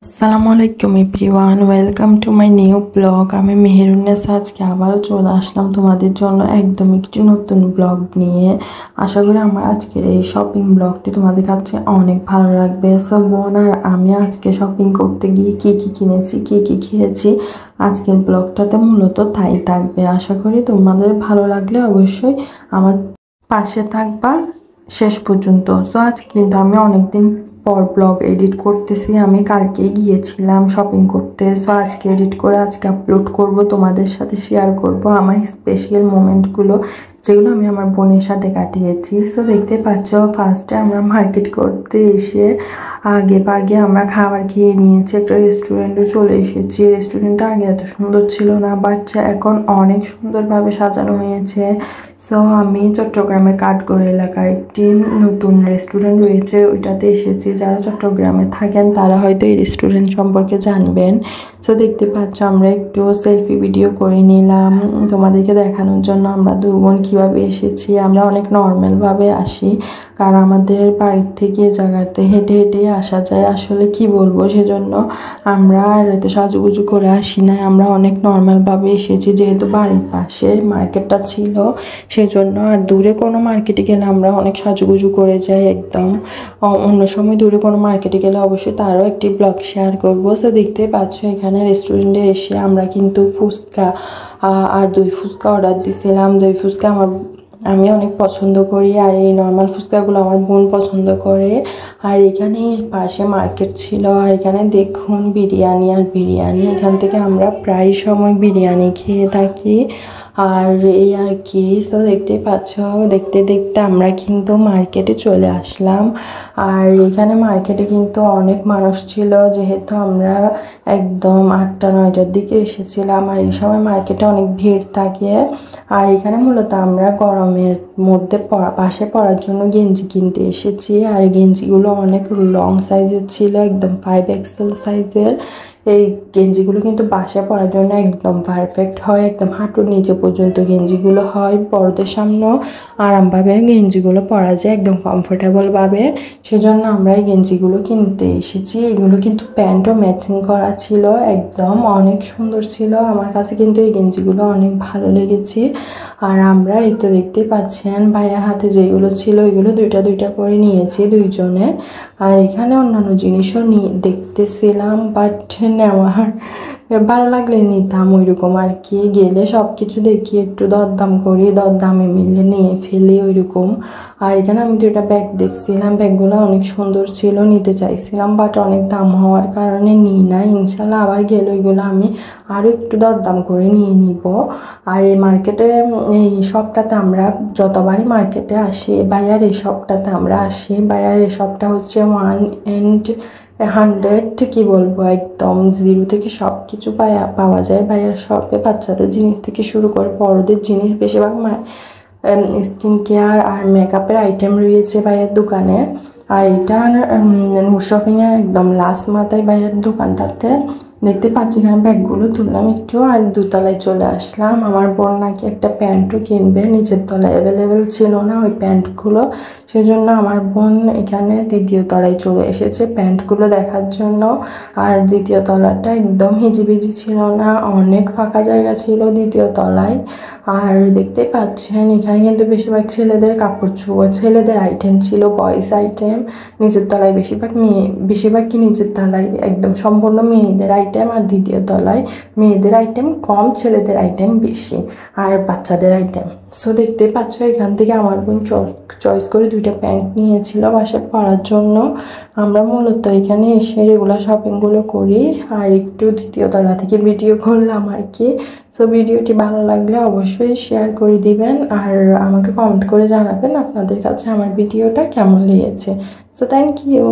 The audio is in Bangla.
আসসালামু আলাইকুম everyone, welcome to my new blog. আমি মেহেরুন্নেসা আজকে আবারও চলে আসলাম তোমাদের জন্য একদম একটি নতুন ব্লগ নিয়ে। আশা করি আমার আজকের এই শপিং ব্লগটি তোমাদের কাছে অনেক ভালো লাগবে। সো বোন আর আমি আজকে শপিং করতে গিয়ে কি কি কিনেছি, কি কি খেয়েছি, আজকের ব্লগটাতে মূলত তাই থাকবে। আশা করি তোমাদের ভালো লাগলে অবশ্যই আমার পাশে থাকবা শেষ পর্যন্ত। সো আজ কিন্তু আমি অনেকদিন পর ব্লগ এডিট করতেছি। আমি কালকে গিয়েছিলাম শপিং করতে। সো আজকে এডিট করে আজকে আপলোড করব, তোমাদের সাথে শেয়ার করব আমার স্পেশাল মোমেন্টগুলো যেগুলো আমি আমার বোনের সাথে কাটিয়েছি। সো দেখতে পাচ্ছ, ফার্স্টে আমরা মার্কেট করতে এসে আগে আমরা খাবার খেয়ে নিয়েছি, একটা রেস্টুরেন্টে চলে এসেছি। রেস্টুরেন্টটা আগে এত সুন্দর ছিল না, বাট এখন অনেক সুন্দরভাবে সাজানো হয়েছে। সো আমি চট্টগ্রামের কাঠগড় এলাকায় একটি নতুন রেস্টুরেন্ট রয়েছে, ওইটাতে এসেছি। যারা চট্টগ্রামে থাকেন তারা হয়তো এই রেস্টুরেন্ট সম্পর্কে জানবেন। সো দেখতে পাচ্ছ, আমরা একটু সেলফি ভিডিও করে নিলাম তোমাদেরকে দেখানোর জন্য আমরা দু বোন কীভাবে এসেছি। আমরা অনেক নর্মালভাবে আসি, কারণ আমাদের বাড়ির থেকে জায়গাতে হেঁটে হেঁটে আসা যায়। আসলে কি বলবো, সেজন্য আমরা আর এত সাজুগুজু করে আসি না, আমরা অনেক নর্মালভাবে এসেছি। যেহেতু বাড়ির পাশে মার্কেটটা ছিল সেজন্য। আর দূরে কোনো মার্কেটে গেলে আমরা অনেক সাজুগুজু করে যাই একদম। অন্য সময় দূরে কোনো মার্কেটে গেলে অবশ্যই তারও একটি ব্লগ শেয়ার করবো। তো দেখতে পাচ্ছ, এখানে রেস্টুরেন্টে এসে আমরা কিন্তু ফুচকা আর দই ফুচকা অর্ডার দিয়েছিলাম। দই ফুচকা আমি অনেক পছন্দ করি, আর এই নর্মাল ফুচকাগুলো আমার বোন পছন্দ করে। আর এখানে পাশে মার্কেট ছিল, আর এখানে দেখুন বিরিয়ানি এখান থেকে আমরা প্রায় সময় বিরিয়ানি খেয়ে থাকি। আর এই আর কি। সো দেখতে পাচ্ছ, দেখতে দেখতে আমরা কিন্তু মার্কেটে চলে আসলাম। আর এখানে মার্কেটে কিন্তু অনেক মানুষ ছিল, যেহেতু আমরা একদম 8টা-9টার দিকে এসেছিলাম। আর এই সময় মার্কেটে অনেক ভিড় থাকে। আর এখানে মূলত আমরা গরমের মধ্যে পাশে পরার জন্য গেঞ্জি কিনতে এসেছি। আর গেঞ্জিগুলো অনেক লং সাইজের ছিল, একদম 5XL সাইজের। এই গেঞ্জিগুলো কিন্তু বাসায় পরার জন্য একদম পারফেক্ট হয়, একদম হাঁটুর নিচে পর্যন্ত গেঞ্জিগুলো হয়। বড়দের সামনেও আরামভাবে গেঞ্জিগুলো পরা যায়, একদম কমফোর্টেবলভাবে। সেজন্য আমরা এই গেঞ্জিগুলো কিনতে এসেছি। এগুলো কিন্তু প্যান্টও ম্যাচিং করা ছিল, একদম অনেক সুন্দর ছিল। আমার কাছে কিন্তু এই গেঞ্জিগুলো অনেক ভালো লেগেছে। আর আমরা এই তো দেখতে পাচ্ছেন, ভাইয়ার হাতে যেগুলো ছিল এগুলো দুইটা দুইটা করে নিয়েছি দুইজনে। আর এখানে অন্যান্য জিনিসও দেখতেছিলাম, বাট নেওয়ার ভালো লাগলে নিতাম ওইরকম আর কি। গেলে সব কিছু দেখি, একটু দরদাম করি, দরদামে মিললে নিয়ে ফেলি ওইরকম। আর এখানে আমি দুইটা ব্যাগ দেখছিলাম, ব্যাগগুলো অনেক সুন্দর ছিল, নিতে চাইছিলাম, বাট অনেক দাম হওয়ার কারণে নিই না। ইনশাল্লাহ আবার গেলে ওইগুলো আমি আরও একটু দরদাম করে নিয়ে নিব। আর এই মার্কেটে, এই শপটাতে আমরা যতবারই মার্কেটে আসি, বাইয়ার এই শপটাতে আমরা আসি। বাইয়ার এই শপটা হচ্ছে 100 কি বলবো, একদম 0 থেকে সব কিছু পাওয়া যায় ভাইয়ার শপে। বাচ্চাদের জিনিস থেকে শুরু করে বড়দের জিনিস, বেশিরভাগ স্কিন কেয়ার আর মেকআপের আইটেম রয়েছে ভাইয়ের দোকানে। আর এটা নূর শপিংয়ের একদম লাস্ট মাথায় ভাইয়ের দোকানটাতে। দেখতে পাচ্ছি এখানে ব্যাগগুলো তুললাম একটু, আর দোতলায় চলে আসলাম। আমার বোন নাকি একটা প্যান্টও কিনবে, নিচের তলায় অ্যাভেলেবেল ছিল না ওই প্যান্টগুলো। সেজন্য আমার বোন এখানে 2য় তলায় চলে এসেছে প্যান্টগুলো দেখার জন্য। আর 2য় তলাটা একদম হিজিবিজি ছিল না, অনেক ফাঁকা জায়গা ছিল 2য় তলায়। আর দেখতে পাচ্ছেন এখানে কিন্তু বেশিরভাগ ছেলেদের কাপড় চোপড়, ছেলেদের আইটেম ছিল, বয়েজ আইটেম। নিচের তলায় বেশিরভাগ কি নিচের তলায় একদম সম্পূর্ণ মেয়েদের আইটেম, আর 2য় তলায় মেয়েদের আইটেম কম, ছেলেদের আইটেম বেশি, আর বাচ্চাদের আইটেম। সো দেখতে পাচ্ছ, এখান থেকে আমার বোন চয়েস করে 2টা প্যান্ট নিয়েছিল বাসায় পরার জন্য। আমরা মূলত এখানে এসে রেগুলার শপিংগুলো করি, আর একটু 2য় তলা থেকে ভিডিও করলাম আর কি। সো ভিডিওটি ভালো লাগলে অবশ্যই শেয়ার করে দিবেন, আর আমাকে কমেন্ট করে জানাবেন আপনাদের কাছে আমার ভিডিওটা কেমন লেগেছে। So thank you.